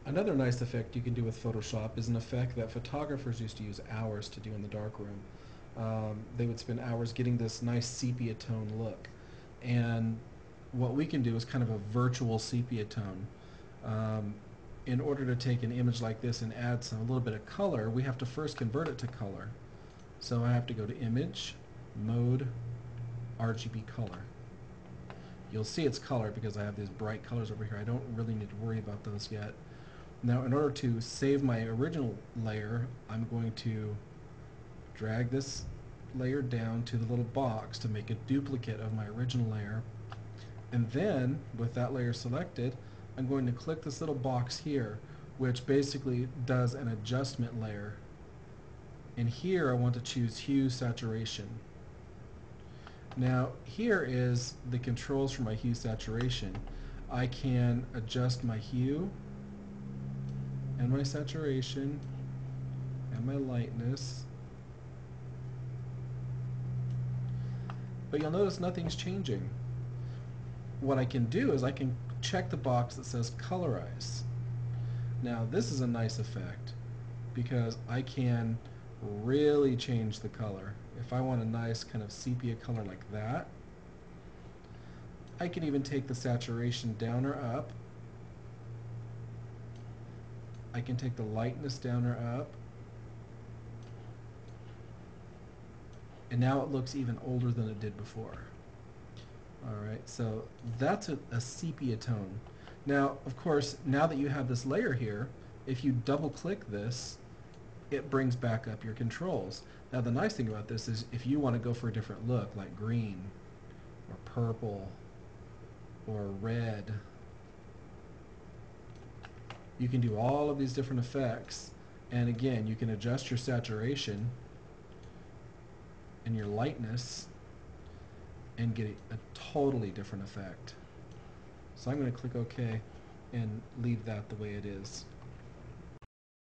Another nice effect you can do with Photoshop is an effect that photographers used to use hours to do in the darkroom. They would spend hours getting this nice sepia tone look. And what we can do is kind of a virtual sepia tone. Um, in order to take an image like this and add a little bit of color, we have to first convert it to color. So I have to go to Image, Mode, RGB Color. You'll see it's color because I have these bright colors over here. I don't really need to worry about those yet. Now, in order to save my original layer, I'm going to drag this layer down to the little box to make a duplicate of my original layer. And then, with that layer selected, I'm going to click this little box here, which basically does an adjustment layer. And here I want to choose Hue Saturation. Now, here is the controls for my hue saturation. I can adjust my hue and my saturation and my lightness. But you'll notice nothing's changing. What I can do is I can check the box that says colorize. Now this is a nice effect because I can really change the color. If I want a nice kind of sepia color like that, I can even take the saturation down or up. I can take the lightness down or up. And now it looks even older than it did before. Alright, so that's a sepia tone. Now, of course, now that you have this layer here, if you double click this, it brings back up your controls. Now the nice thing about this is if you want to go for a different look, like green, or purple, or red, you can do all of these different effects, and again, you can adjust your saturation and your lightness and get a totally different effect. So I'm going to click OK and leave that the way it is.